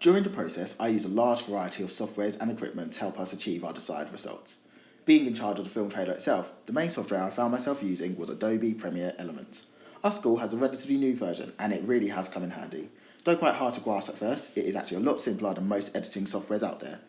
During the process, I use a large variety of softwares and equipment to help us achieve our desired results. Being in charge of the film trailer itself, the main software I found myself using was Adobe Premiere Elements. Our school has a relatively new version and it really has come in handy. Though quite hard to grasp at first, it is actually a lot simpler than most editing softwares out there.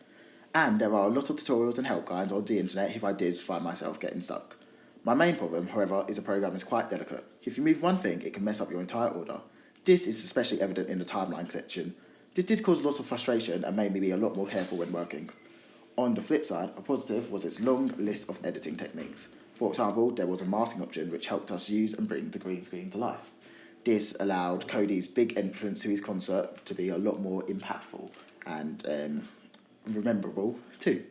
And there are a lot of tutorials and help guides on the internet if I did find myself getting stuck. My main problem, however, is the program is quite delicate. If you move one thing, it can mess up your entire order. This is especially evident in the timeline section. This did cause a lot of frustration and made me be a lot more careful when working. On the flip side, a positive was its long list of editing techniques. For example, there was a masking option which helped us use and bring the green screen to life. This allowed Cody's big entrance to his concert to be a lot more impactful and rememberable too.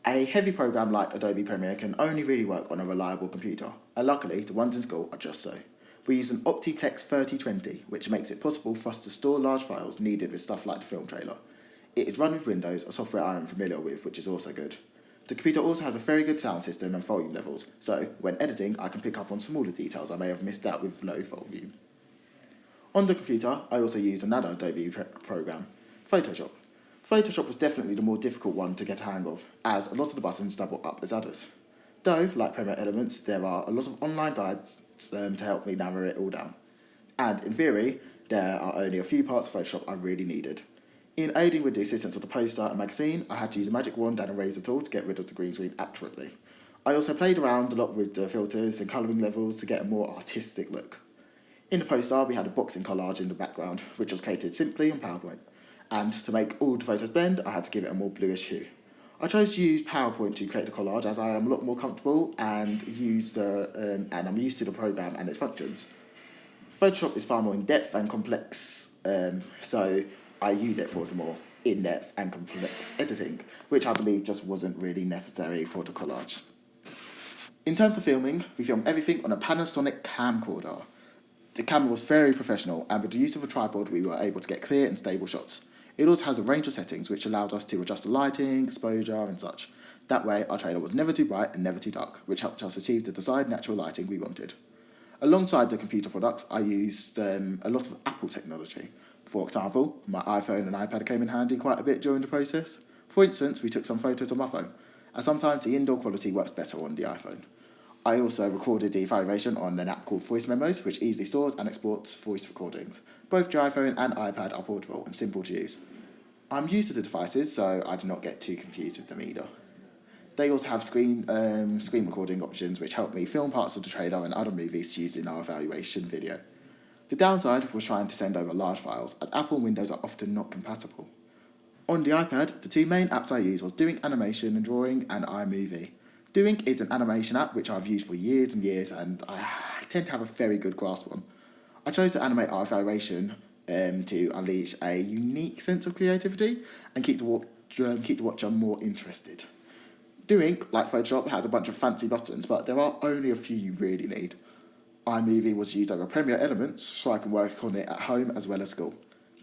A heavy program like Adobe Premiere can only really work on a reliable computer, and luckily the ones in school are just so. We use an Optiplex 3020, which makes it possible for us to store large files needed with stuff like the film trailer. It is run with Windows, a software I am familiar with, which is also good. The computer also has a very good sound system and volume levels, so when editing I can pick up on smaller details I may have missed out with low volume. On the computer, I also use another Adobe program, Photoshop. Photoshop was definitely the more difficult one to get a hang of, as a lot of the buttons double up as others. Though, like Premiere Elements, there are a lot of online guides to help me narrow it all down. And in theory, there are only a few parts of Photoshop I really needed. In aiding with the assistance of the poster and magazine, I had to use a magic wand and eraser tool to get rid of the green screen accurately. I also played around a lot with the filters and colouring levels to get a more artistic look. In the poster, we had a boxing collage in the background, which was created simply on PowerPoint. And to make all the photos blend, I had to give it a more bluish hue. I chose to use PowerPoint to create the collage as I am a lot more comfortable and I'm used to the program and its functions. Photoshop is far more in-depth and complex, so I use it for the more in-depth and complex editing, which I believe just wasn't really necessary for the collage. In terms of filming, we filmed everything on a Panasonic camcorder. The camera was very professional, and with the use of a tripod we were able to get clear and stable shots. It also has a range of settings which allowed us to adjust the lighting, exposure and such. That way our trailer was never too bright and never too dark, which helped us achieve the desired natural lighting we wanted. Alongside the computer products, I used a lot of Apple technology. For example, my iPhone and iPad came in handy quite a bit during the process. For instance, we took some photos on my phone, and sometimes the indoor quality works better on the iPhone. I also recorded the evaluation on an app called Voice Memos, which easily stores and exports voice recordings. Both the iPhone and iPad are portable and simple to use. I'm used to the devices, so I do not get too confused with them either. They also have screen recording options which help me film parts of the trailer and other movies used in our evaluation video. The downside was trying to send over large files, as Apple and Windows are often not compatible. On the iPad, the two main apps I used was Doing Animation and Drawing and iMovie. Doing is an animation app which I've used for years and years and I tend to have a very good grasp on. I chose to animate our evaluation to unleash a unique sense of creativity and keep the watcher more interested. Doing, like Photoshop, has a bunch of fancy buttons, but there are only a few you really need. iMovie was used over Premiere Elements, so I can work on it at home as well as school.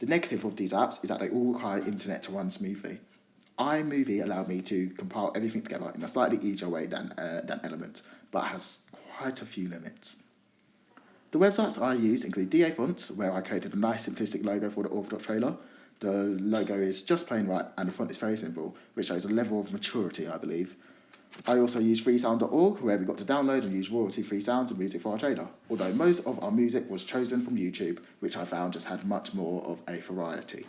The negative of these apps is that they all require internet to run smoothly. iMovie allowed me to compile everything together in a slightly easier way than Elements, but has quite a few limits. The websites I used include DA Fonts, where I created a nice simplistic logo for the Orthodox trailer. The logo is just plain right and the font is very simple, which shows a level of maturity, I believe. I also used freesound.org, where we got to download and use royalty-free sounds and music for our trailer, although most of our music was chosen from YouTube, which I found just had much more of a variety.